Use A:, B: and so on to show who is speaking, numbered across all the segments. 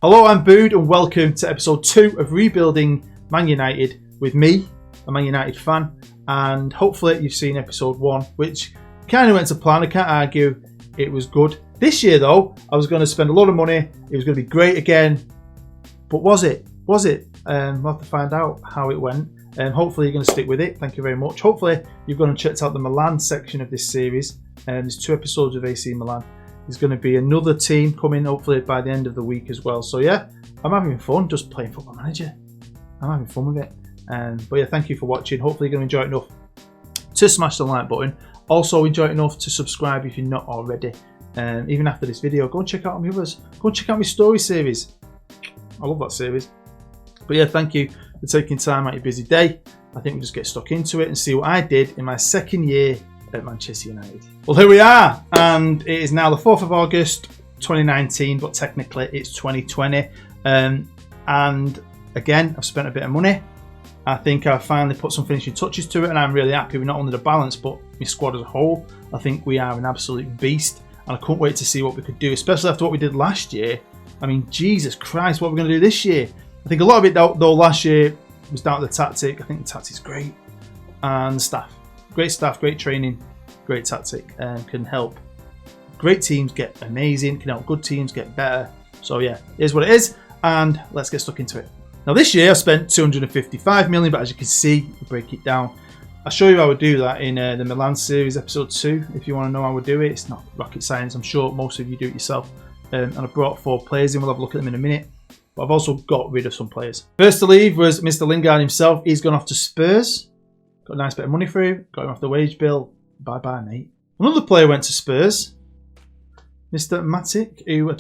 A: Hello, I'm Bood and welcome to episode 2 of Rebuilding Man United with me, a Man United fan, and hopefully you've seen episode 1, which kind of went to plan. I can't argue it was good. This year though, I was going to spend a lot of money, it was going to be great again, but was it? We'll have to find out how it went. Hopefully you're going to stick with it, thank you very much. Hopefully you've gone and checked out the Milan section of this series. There's 2 episodes of AC Milan. There's going to be another team coming hopefully by the end of the week as well. So yeah, I'm having fun just playing Football Manager. I'm having fun with it. But yeah, thank you for watching. Hopefully you're going to enjoy it enough to smash the like button. Also enjoy it enough to subscribe if you're not already. Even after this video, go and check out my others. Go and check out my story series. I love that series. But yeah, thank you for taking time out of your busy day. I think we'll just get stuck into it and see what I did in my second year at Manchester United. Well, here we are, and it is now the 4th of August 2019, but technically it's 2020. And again, I've spent a bit of money. I think I've finally put some finishing touches to it, and I'm really happy with not only the balance, but my squad as a whole. I think we are an absolute beast, and I couldn't wait to see what we could do, especially after what we did last year. I mean, Jesus Christ, what we're going to do this year. I think a lot of it, though, last year was down to the tactic. I think the tactic's great, and the staff. Great staff, great training, great tactic, can help great teams get amazing, can help good teams get better. So yeah, here's what it is, and let's get stuck into it. Now this year I spent 255 million, but as you can see, we break it down. I'll show you how I do that in the Milan series episode 2. If you want to know how I do it, it's not rocket science. I'm sure most of you do it yourself. And I brought 4 players in. We'll have a look at them in a minute. But I've also got rid of some players. First to leave was Mr. Lingard himself. He's gone off to Spurs. Got a nice bit of money for him. Got him off the wage bill. Bye-bye, mate. Another player went to Spurs. Mr. Matic, who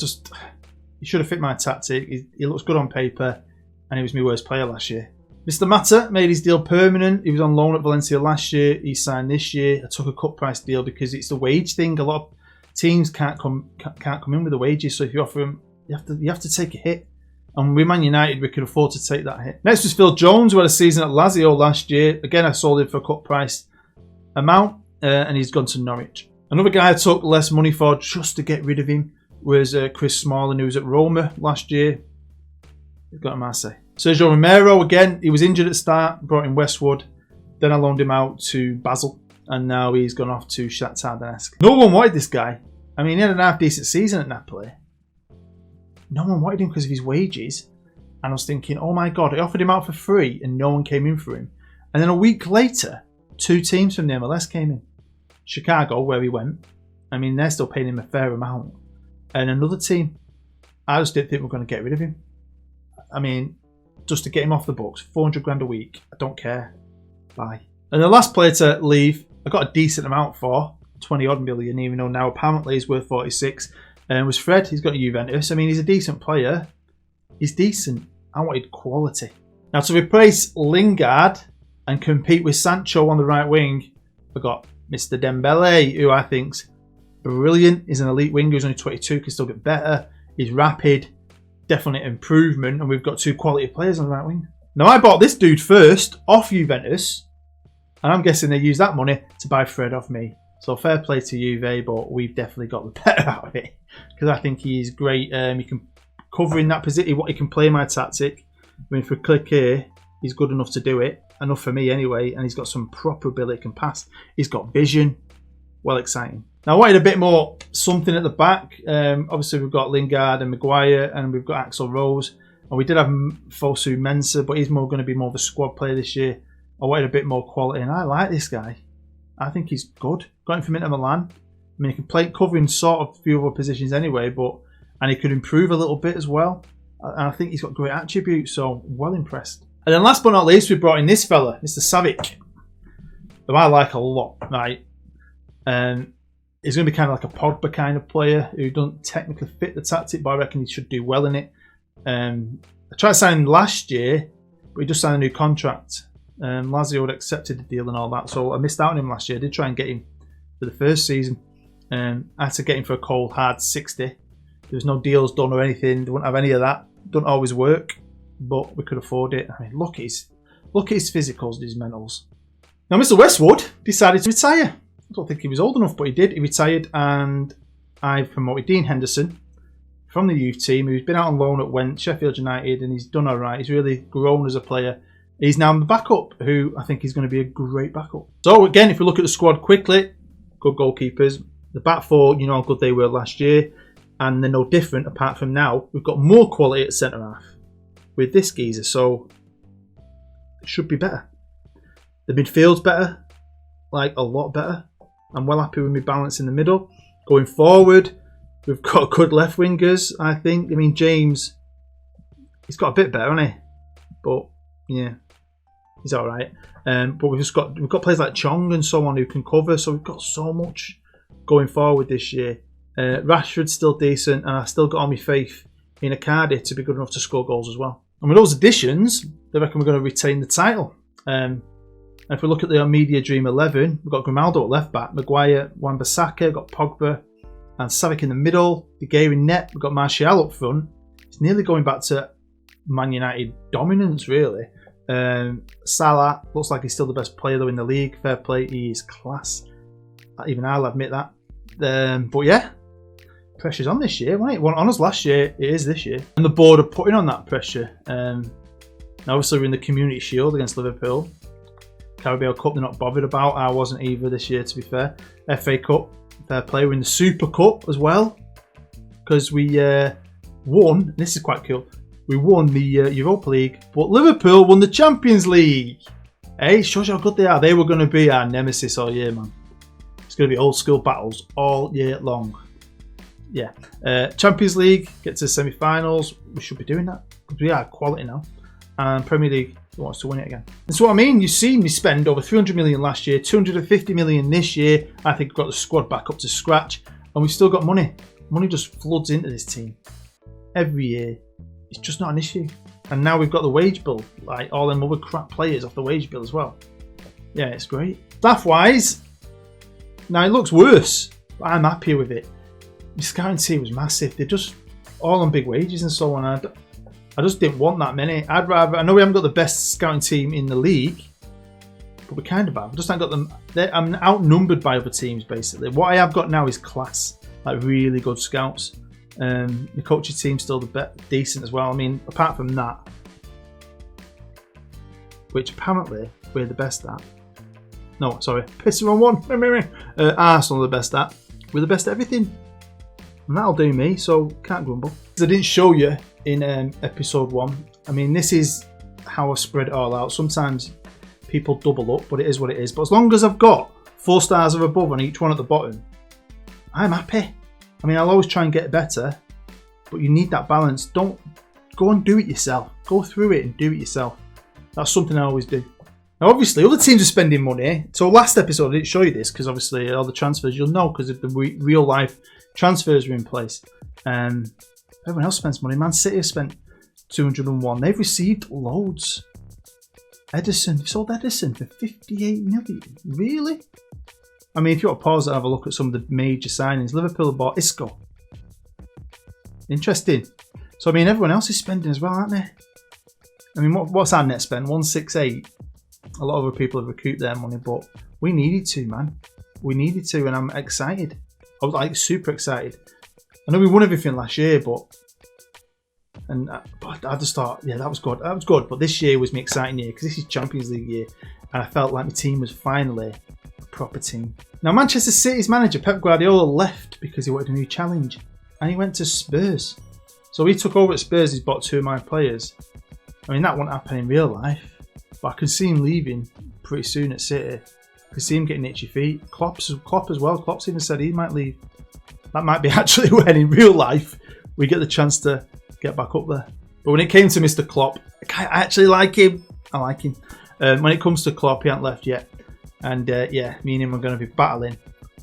A: he should have fit my tactic. He looks good on paper, and he was my worst player last year. Mr. Mata made his deal permanent. He was on loan at Valencia last year. He signed this year. I took a cut price deal because it's the wage thing. A lot of teams can't come in with the wages. So if you offer him, you have to take a hit. And with Man United, we could afford to take that hit. Next was Phil Jones, who had a season at Lazio last year. Again, I sold him for a cut price amount, and he's gone to Norwich. Another guy I took less money for just to get rid of him was Chris Smalling, who was at Roma last year. He's got to Marseille. Sergio Romero, again, he was injured at the start, brought in Westwood. Then I loaned him out to Basel, and now he's gone off to Shakhtar Donetsk. No one wanted this guy. I mean, he had a half-decent season at Napoli. No one wanted him because of his wages. And I was thinking, oh my God, I offered him out for free and no one came in for him. And then a week later, 2 teams from the MLS came in. Chicago, where he went. I mean, they're still paying him a fair amount. And another team. I just didn't think we were going to get rid of him. I mean, just to get him off the books, 400 grand a week. I don't care. Bye. And the last player to leave, I got a decent amount for. 20 odd million, even though now apparently he's worth 46. And was Fred. He's got a Juventus. I mean, he's a decent player. He's decent. I wanted quality. Now, to replace Lingard and compete with Sancho on the right wing, I got Mr. Dembele, who I think's brilliant. He's an elite winger. He's only 22, can still get better. He's rapid. Definite improvement. And we've got 2 quality players on the right wing. Now, I bought this dude first off Juventus. And I'm guessing they used that money to buy Fred off me. So fair play to Juve, but we've definitely got the better out of it. Because I think he's great. He can cover in that position. He can play my tactic. I mean, if we click here, he's good enough to do it. Enough for me anyway. And he's got some proper ability, can pass. He's got vision. Well, exciting. Now, I wanted a bit more something at the back. Obviously, we've got Lingard and Maguire, and we've got Axl Rose. And we did have Fosu Mensah, but he's going to be more of a squad player this year. I wanted a bit more quality, and I like this guy. I think he's good. Got him from Inter Milan. I mean, he can play covering sort of a few other positions anyway, and he could improve a little bit as well. And I think he's got great attributes, so well impressed. And then last but not least, we brought in this fella, Mr. Savic, who I like a lot, right? He's going to be kind of like a Pogba kind of player who doesn't technically fit the tactic, but I reckon he should do well in it. I tried signing him last year, but he just signed a new contract. Lazio had accepted the deal and all that, so I missed out on him last year. I did try and get him for the first season. I had to get him for a cold hard 60. There was no deals done or anything. They wouldn't have any of that. Doesn't always work, but we could afford it. I mean, look at his physicals, his mentals. Now, Mr. Westwood decided to retire. I don't think he was old enough, but he did. He retired, and I promoted Dean Henderson from the youth team who's been out on loan at Sheffield United, and he's done all right. He's really grown as a player. He's now the backup, who I think is going to be a great backup. So again, if we look at the squad quickly, good goalkeepers. The back four, you know how good they were last year, and they're no different apart from now. We've got more quality at centre half with this geezer, so it should be better. The midfield's better, like a lot better. I'm well happy with my balance in the middle. Going forward, we've got good left wingers, I think. I mean, James, he's got a bit better, hasn't he? But yeah, he's all right. But we've got players like Chong and so on who can cover. So we've got so much going forward this year. Rashford's still decent, and I've still got all my faith in Icardi to be good enough to score goals as well. And with those additions, I reckon we're going to retain the title. And if we look at the media dream 11, we've got Grimaldo at left back, Maguire, Wan-Bissaka, we've got Pogba and Savic in the middle, De Gea in net, we've got Martial up front. It's nearly going back to Man United dominance, really. Salah looks like he's still the best player though in the league. Fair play, he is class. Even I'll admit that. But yeah, pressure's on this year, right? It wasn't on us last year, it is this year. And the board are putting on that pressure. Obviously we're in the Community Shield against Liverpool. Carabao Cup they're not bothered about. I wasn't either this year, to be fair. FA Cup, fair play. We're in the Super Cup as well, because we won. This is quite cool. We won the Europa League, but Liverpool won the Champions League. Hey, shows you how good they are. They were going to be our nemesis all year, man. It's going to be old school battles all year long. Yeah. Champions League, get to the semi-finals. We should be doing that, because we are quality now. And Premier League wants to win it again. That's what I mean. You've seen me spend over 300 million last year, 250 million this year. I think we've got the squad back up to scratch, and we've still got money. Money just floods into this team every year. It's just not an issue. And now we've got the wage bill, like all them other crap players off the wage bill as well. Yeah, it's great. Staff-wise, now it looks worse, but I'm happier with it. The scouting team was massive. They're just all on big wages and so on. I just didn't want that many. I'd rather. I know we haven't got the best scouting team in the league, but we kind of have. I just haven't got them. I'm outnumbered by other teams basically. What I have got now is class, like really good scouts. The coaching team's still decent as well. I mean, apart from that, which apparently we're the best at. No, sorry, pissing on one. Arsenal are the best at. We're the best at everything, and that'll do me. So can't grumble. I didn't show you in episode 1. I mean, this is how I spread it all out. Sometimes people double up, but it is what it is. But as long as I've got 4 stars or above on each one at the bottom, I'm happy. I mean, I'll always try and get better, but you need that balance. Don't go and do it yourself. Go through it and do it yourself. That's something I always do. Now, obviously, other teams are spending money. So last episode, I didn't show you this because obviously all the transfers, you'll know because of the real life transfers are in place. Everyone else spends money. Man City have spent 201. They've received loads. Edison, they've sold Edison for 58 million. Really? I mean, if you want to pause and have a look at some of the major signings, Liverpool have bought Isco. Interesting. So, I mean, everyone else is spending as well, aren't they? I mean, what's our net spend? 168. A lot of other people have recouped their money, but we needed to, man. We needed to, and I'm excited. I was like super excited. I know we won everything last year, but I just thought, yeah, that was good. That was good. But this year was my exciting year because this is Champions League year, and I felt like my team was finally a proper team. Now, Manchester City's manager Pep Guardiola left because he wanted a new challenge, and he went to Spurs. So he took over at Spurs. He's bought 2 of my players. I mean, that won't happen in real life, but I can see him leaving pretty soon at City. I can see him getting itchy feet. Klopp as well. Klopp's even said he might leave. That might be actually when in real life we get the chance to get back up there. But when it came to Mr. Klopp, I actually like him. I like him. When it comes to Klopp, he hasn't left yet. And yeah, me and him are going to be battling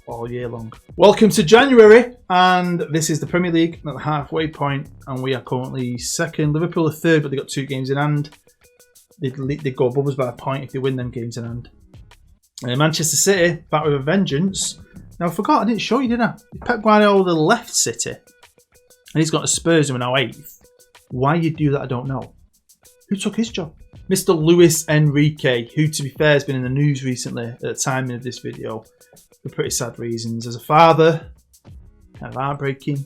A: all year long. Welcome to January, and this is the Premier League at the halfway point, and we are currently second. Liverpool are third, but they got 2 games in hand. They'd go above us by a point if they win them games in hand. Manchester City back with a vengeance. Now, I forgot, I didn't show you, did I? Pep Guardiola left City, and he's got to Spurs and we're now 8th. Why you do that, I don't know. Who took his job? Mr. Luis Enrique, who, to be fair, has been in the news recently at the time of this video for pretty sad reasons. As a father, kind of heartbreaking.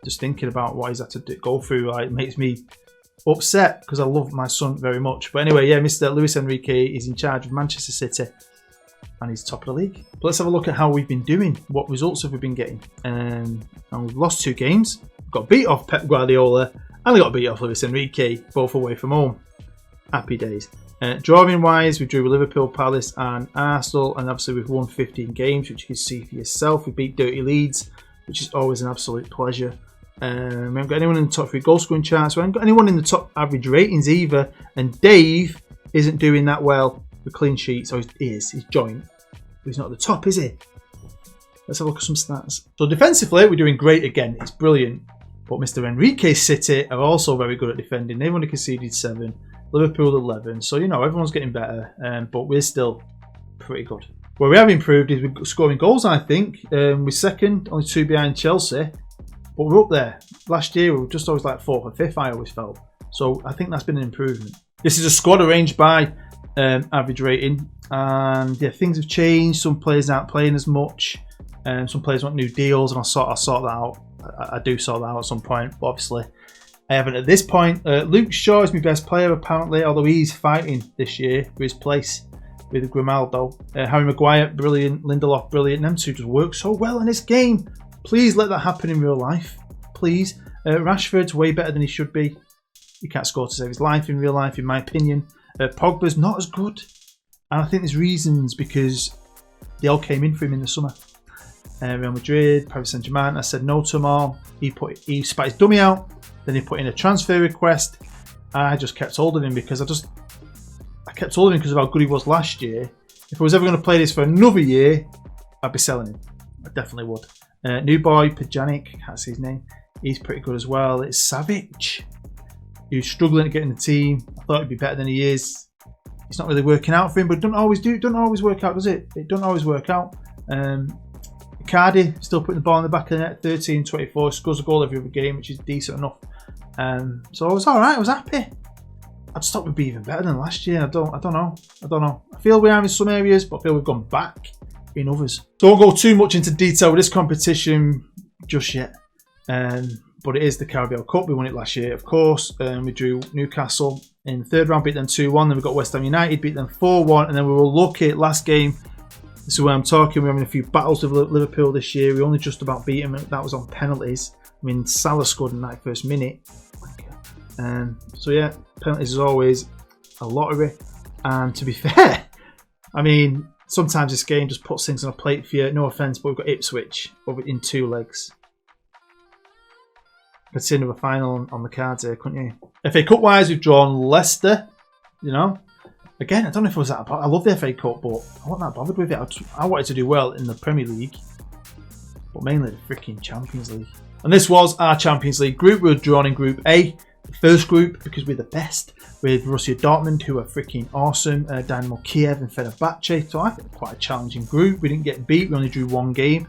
A: just thinking about what he's had to go through, like, makes me upset because I love my son very much. But anyway, yeah, Mr. Luis Enrique is in charge of Manchester City and he's top of the league. But let's have a look at how we've been doing. What results have we been getting? And we've lost 2 games. Got beat off Pep Guardiola and we got beat off Luis Enrique, both away from home. Happy days. Drawing wise, we drew with Liverpool, Palace and Arsenal, and obviously we've won 15 games, which you can see for yourself. We beat Dirty Leeds, which is always an absolute pleasure. We haven't got anyone in the top 3 goal scoring charts. We haven't got anyone in the top average ratings either. And Dave isn't doing that well with clean sheets. Oh, he is. He's joint. He's not at the top, is he? Let's have a look at some stats. So defensively, we're doing great again. It's brilliant. But Mr. Enrique's City are also very good at defending. They've only conceded 7. Liverpool 11. So, you know, everyone's getting better. But we're still pretty good. Where we have improved is we're scoring goals, I think. We're second, only 2 behind Chelsea. But we're up there. Last year, we were just always like 4th or 5th, I always felt. So I think that's been an improvement. This is a squad arranged by average rating. And yeah, things have changed. Some players aren't playing as much. Some players want new deals, and I'll sort that out. I do sort that out at some point, but obviously I haven't at this point. Luke Shaw is my best player, apparently, although he's fighting this year for his place with Grimaldo. Harry Maguire, brilliant. Lindelof, brilliant. Them two just work so well in this game. Please let that happen in real life. Please. Rashford's way better than he should be. He can't score to save his life in real life, in my opinion. Pogba's not as good. And I think there's reasons, because they all came in for him in the summer. Real Madrid, Paris Saint-Germain, I said no to them all. He spat his dummy out. Then he put in a transfer request. I just kept hold of him because I kept hold of him because of how good he was last year. If I was ever going to play this for another year, I'd be selling him. I definitely would. New boy, Pjanic, can't see his name. He's pretty good as well. It's Savic, who's struggling to get in the team. I thought he'd be better than he is. It's not really working out for him, but it doesn't always work out, does it? It doesn't always work out. Cardi still putting the ball in the back of the net, 13-24, scores a goal every other game, which is decent enough. So I was alright, I was happy. I just thought we'd be even better than last year. I don't know. I feel we are in some areas, but I feel we've gone back in others. Don't go too much into detail with this competition just yet. But it is the Carabao Cup. We won it last year, of course. We drew Newcastle in the 3rd round, beat them 2-1. Then we got West Ham United, beat them 4-1. And then we were lucky last game. This is where I'm talking. We're having a few battles with Liverpool this year. We only just about beat them. That was on penalties. I mean, Salah scored in the 91st minute. So yeah, penalties is always a lottery. And to be fair, I mean, sometimes this game just puts things on a plate for you. No offence, but we've got Ipswich over in 2 legs. Could see another final on the cards here, couldn't you? FA Cup wise, we've drawn Leicester. You know, again, I don't know if it was that. I love the FA Cup, but I wasn't that bothered with it. I wanted to do well in the Premier League, but mainly the freaking Champions League. And this was our Champions League group. We were drawn in Group A, the first group, because we're the best, with Borussia Dortmund, who are freaking awesome, Dynamo Kiev and Fenerbahce. So I think quite a challenging group. We didn't get beat. We only drew 1 game.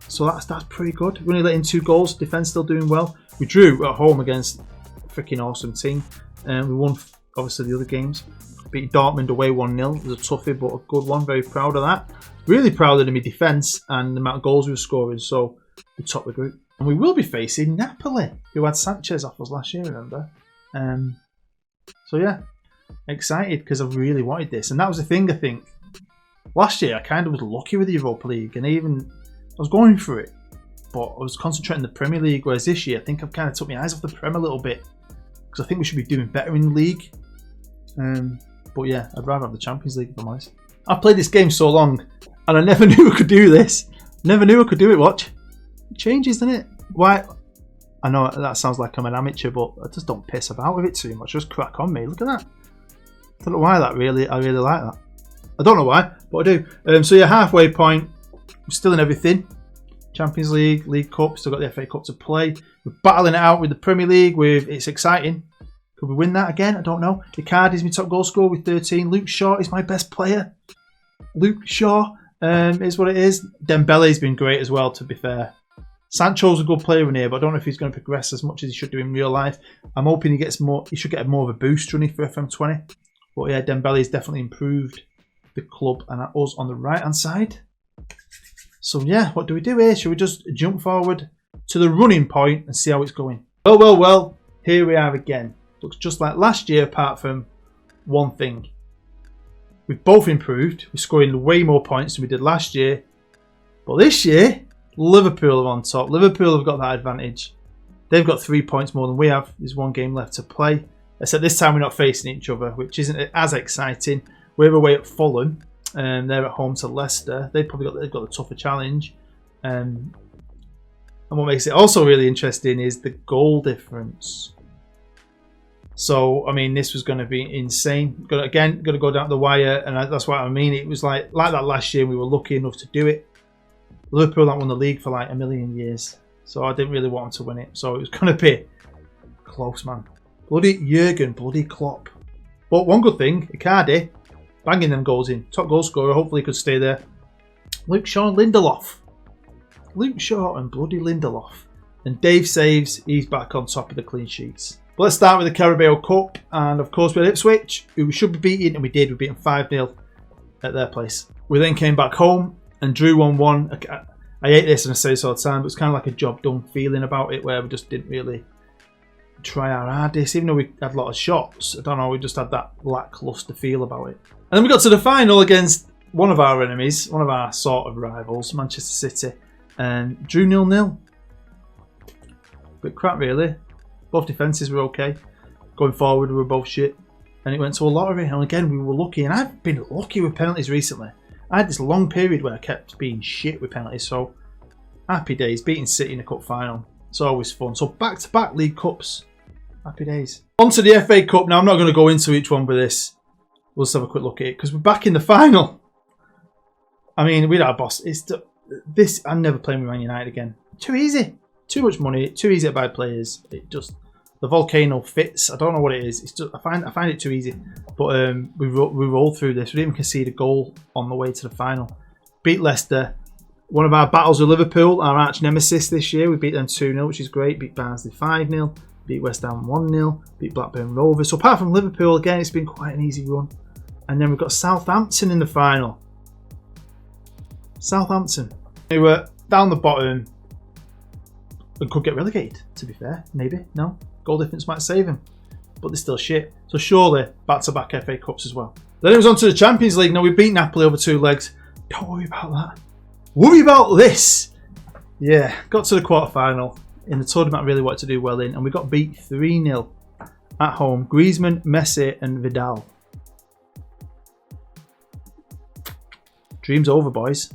A: So that's pretty good. We only let in 2 goals. Defence still doing well. We drew at home against a freaking awesome team. We won, obviously, the other games. Beat Dortmund away 1-0. It was a toughie, but a good one. Very proud of that. Really proud of my defence and the amount of goals we were scoring. So we topped the group. And we will be facing Napoli, who had Sanchez off us last year, remember? So yeah, excited because I really wanted this. And that was the thing, I think. Last year, I kind of was lucky with the Europa League. And I was going for it. But I was concentrating on the Premier League. Whereas this year, I think I've kind of took my eyes off the Prem a little bit. Because I think we should be doing better in the league. But yeah, I'd rather have the Champions League, if I'm honest. I've played this game so long. And I never knew I could do this. Never knew I could do it, watch. It changes, doesn't it? Why? I know that sounds like I'm an amateur, but I just don't piss about with it too much. Just crack on, me. Look at that. I don't know why I really like that. I don't know why, but I do. So yeah, halfway point. We're still in everything. Champions League, League Cup, still got the FA Cup to play. We're battling it out with the Premier League. It's exciting. Could we win that again? I don't know. Icardi is my top goal scorer with 13. Luke Shaw is my best player. Luke Shaw is what it is. Dembele's been great as well, to be fair. Sancho's a good player in here, but I don't know if he's going to progress as much as he should do in real life. I'm hoping he gets more. He should get more of a boost, running for FM20. But yeah, Dembele's definitely improved the club and at us on the right hand side. So yeah, what do we do here? Should we just jump forward to the running point and see how it's going. Well, well, well, here we are again. Looks just like last year apart from one thing. We've both improved. We're scoring way more points than we did last year. But this year, Liverpool are on top. Liverpool have got that advantage. They've got 3 points more than we have. There's one game left to play. Except this time we're not facing each other, which isn't as exciting. We're away at Fulham. They're at home to Leicester. They've got the tougher challenge. And what makes it also really interesting is the goal difference. So, I mean, this was going to be insane. Going to go down the wire, and that's what I mean. It was like that last year. We were lucky enough to do it. Liverpool haven't won the league for like a million years, so I didn't really want them to win it. So it was going to be close, man. Bloody Jurgen, bloody Klopp. But one good thing, Icardi, banging them goals in. Top goal scorer, hopefully he could stay there. Luke Shaw and Lindelof. Luke Shaw and bloody Lindelof. And Dave saves, he's back on top of the clean sheets. But let's start with the Carabao Cup. And of course we're Ipswich, who we should be beating, and we did. We beat them 5-0 at their place. We then came back home and drew 1-1. I hate this and I say this all the time, but it's kind of like a job done feeling about it, where we just didn't really try our hardest, even though we had a lot of shots. I don't know, we just had that lacklustre feel about it. And then we got to the final against one of our enemies, one of our sort of rivals, Manchester City, and drew 0-0. Bit crap really. Both defences were okay. Going forward we were both shit. And it went to a lottery, and again we were lucky, and I've been lucky with penalties recently. I had this long period where I kept being shit with penalties, so happy days. Beating City in the cup final, it's always fun. So back-to-back League Cups, happy days. On to the FA Cup. Now I'm not going to go into each one with this. We'll just have a quick look at it, because we're back in the final. I mean, we're our boss. This, I'm never playing with Man United again. Too easy. Too much money. Too easy to buy players. It just, the volcano fits. I don't know what it is. It's just, I find it too easy. But we rolled through this. We didn't even concede a goal on the way to the final. Beat Leicester. One of our battles with Liverpool, our arch nemesis this year. We beat them 2-0, which is great. Beat Barnsley 5-0. Beat West Ham 1-0. Beat Blackburn Rovers. So apart from Liverpool, again, it's been quite an easy run. And then we've got Southampton in the final. Southampton. They were down the bottom and could get relegated, to be fair. Maybe. No. Goal difference might save them. But they're still shit. So surely back-to-back FA Cups as well. Then it was on to the Champions League. Now we beat Napoli over 2 legs. Don't worry about that. Worry about this. Yeah. Got to the quarter-final. In the tournament I really wanted to do well in. And we got beat 3-0 at home. Griezmann, Messi and Vidal. Dream's over, boys.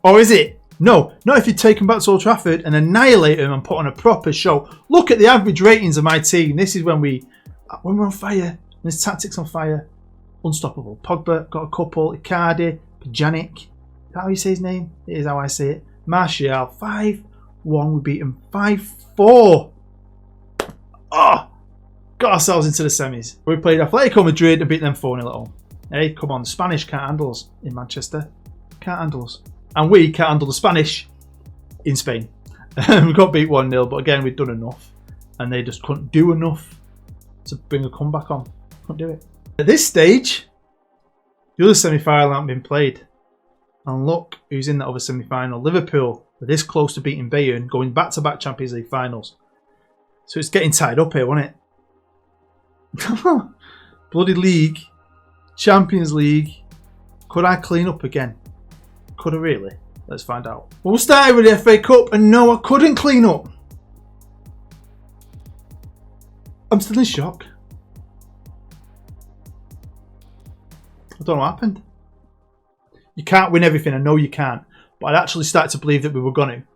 A: Or is it? No, not if you take them back to Old Trafford and annihilate them and put on a proper show. Look at the average ratings of my team. This is when we're on fire. There's tactics on fire. Unstoppable. Pogba got a couple. Icardi, Pjanic. Is that how you say his name? It is how I say it. Martial, 5-1. We beat him 5-4. Oh, got ourselves into the semis. We played Atletico Madrid and beat them 4-0 at home. Hey, come on. The Spanish can't handle us in Manchester. Can't handle us. And we can't handle the Spanish in Spain. We got beat 1-0, but again, we'd done enough. And they just couldn't do enough to bring a comeback on. Couldn't do it. At this stage, the other semi-final hasn't been played. And look who's in that other semi-final. Liverpool are this close to beating Bayern, going back-to-back Champions League finals. So it's getting tied up here, wasn't it? Bloody league. Champions League. Could I clean up again? Could I really? Let's find out. Well, we'll start with the FA Cup, and no, I couldn't clean up. I'm still in shock. I don't know what happened. You can't win everything, I know you can't. But I'd actually started to believe that we were going to.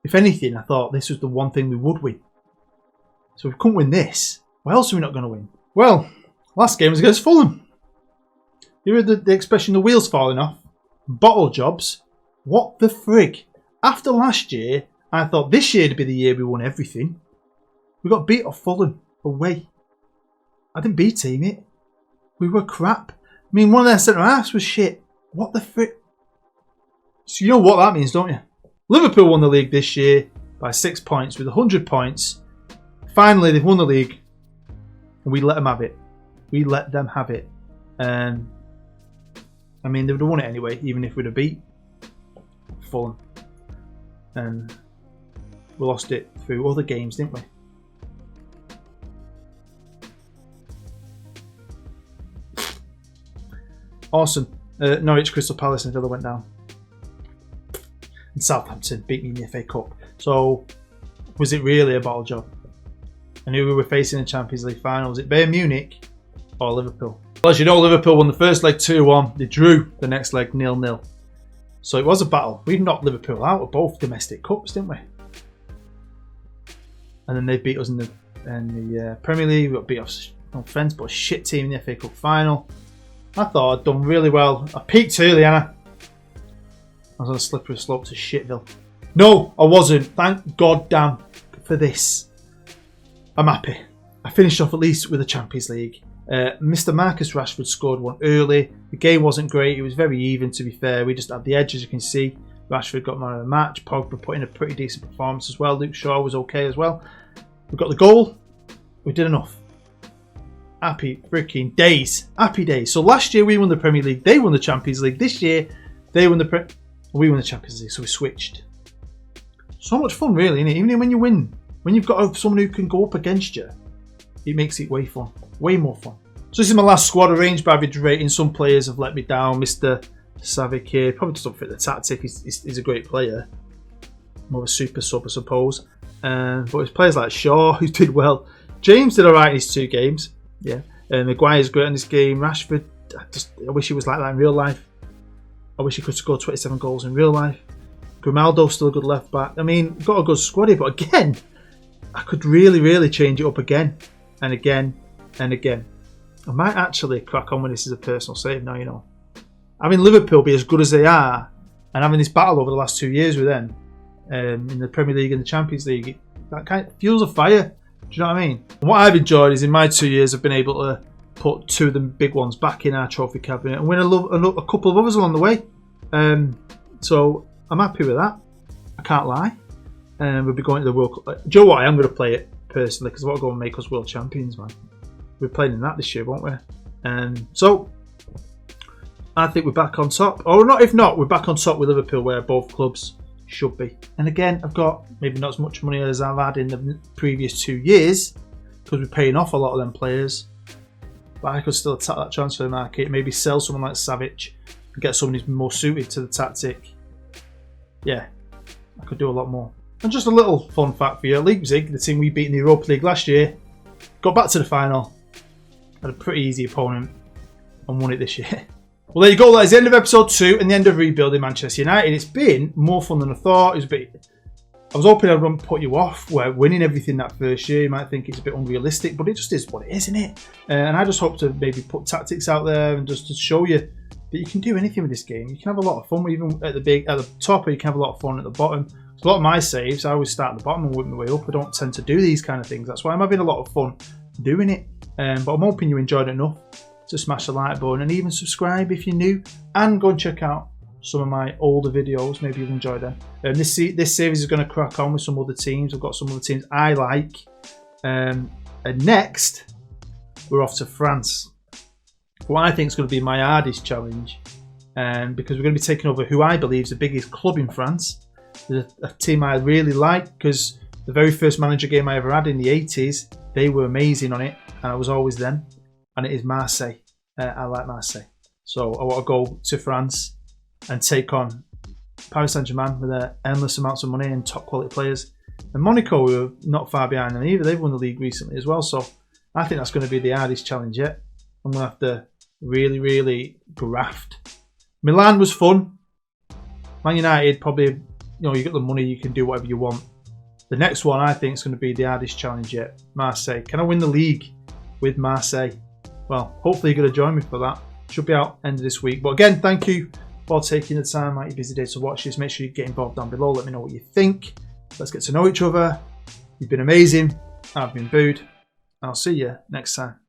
A: If anything, I thought this was the one thing we would win. So if we couldn't win this, what else are we not going to win? Well, last game was against Fulham. You heard the expression, the wheels falling off? Bottle jobs? What the frig? After last year, I thought this year would be the year we won everything. We got beat off Fulham away. I didn't beat team it. We were crap. I mean, one of their centre-halves was shit. What the frick? So you know what that means, don't you? Liverpool won the league this year by 6 points with 100 points. Finally, they've won the league. And we let them have it. We let them have it. I mean, they would have won it anyway, even if we'd have beat Fulham. And we lost it through other games, didn't we? Awesome. Norwich, Crystal Palace and Villa went down. And Southampton beat me in the FA Cup. So, was it really a bottle job? And who we were facing in the Champions League final? Was it Bayern Munich or Liverpool? Well, as you know, Liverpool won the first leg 2-1. They drew the next leg 0-0. So it was a battle. We knocked Liverpool out of both domestic cups, didn't we? And then they beat us in the Premier League. We got beat off no offence, but a shit team in the FA Cup final. I thought I'd done really well. I peaked early, Anna. I was on a slippery slope to shitville. No, I wasn't. Thank God damn for this. I'm happy. I finished off at least with the Champions League. Mr. Marcus Rashford scored one early. The game wasn't great. It was very even, to be fair. We just had the edge, as you can see. Rashford got man of the match. Pogba put in a pretty decent performance as well. Luke Shaw was okay as well. We got the goal. We did enough. Happy freaking days. Happy days. So last year we won the Premier League. They won the Champions League. This year they won we won the Champions League. So we switched. So much fun, really, isn't it? Even when you win. When you've got someone who can go up against you, it makes it way fun. Way more fun. So this is my last squad, arranged by average rating. Some players have let me down. Mr. Savic here probably just don't fit the tactic. He's a great player. More of a super sub, I suppose. But it's players like Shaw who did well. James did alright in his 2 games. Yeah. Maguire's great in this game. Rashford, I wish he was like that in real life. I wish he could score 27 goals in real life. Grimaldo's still a good left back. I mean, got a good squad here, but again, I could really, really change it up again and again and again. I might actually crack on with this as a personal save now, you know. Having Liverpool be as good as they are and having this battle over the last 2 years with them in the Premier League and the Champions League, that kind of fuels a fire. Do you know what I mean? And what I've enjoyed is in my 2 years I've been able to put 2 of the big ones back in our trophy cabinet and win a couple of others along the way. So I'm happy with that. I can't lie. We'll be going to the World Cup. Do you know what? I am going to play it personally because I want to go and make us world champions, man. We're playing in that this year, won't we? So I think we're back on top. Or not, if not, we're back on top with Liverpool where both clubs should be. And again, I've got maybe not as much money as I've had in the previous 2 years because we're paying off a lot of them players. But I could still attack that transfer market, maybe sell someone like Savic and get someone who's more suited to the tactic. Yeah, I could do a lot more. And just a little fun fact for you, Leipzig, the team we beat in the Europa League last year, got back to the final, had a pretty easy opponent and won it this year. Well, there you go, that is the end of episode 2 and the end of rebuilding Manchester United. It's been more fun than I thought. I was hoping I wouldn't put you off. We're winning everything that first year. You might think it's a bit unrealistic, but it just is what it is, isn't it? And I just hope to maybe put tactics out there and just to show you that you can do anything with this game. You can have a lot of fun, even at the top, or you can have a lot of fun at the bottom. A lot of my saves, I always start at the bottom and work my way up. I don't tend to do these kind of things. That's why I'm having a lot of fun doing it. But I'm hoping you enjoyed it enough to smash the like button and even subscribe if you're new. And go and check out some of my older videos. Maybe you'll enjoy them. This series is going to crack on with some other teams. I've got some other teams I like. And next, we're off to France. What I think is going to be my hardest challenge. Because we're going to be taking over who I believe is the biggest club in France. A team I really like because the very first manager game I ever had in the 80s, they were amazing on it and I was always them, and it is Marseille. I like Marseille. So I want to go to France and take on Paris Saint-Germain with their endless amounts of money and top quality players. And Monaco, who are not far behind them either, they've won the league recently as well. So I think that's going to be the hardest challenge yet. I'm going to have to really, really graft. Milan was fun. Man United probably... You know, you got the money, you can do whatever you want. The next one I think is going to be the hardest challenge yet. Marseille. Can I win the league with Marseille? Well, hopefully you're going to join me for that. Should be out end of this week. But again, thank you for taking the time out your busy day to watch this. Make sure you get involved down below. Let me know what you think. Let's get to know each other. You've been amazing. I've been Bood. And I'll see you next time.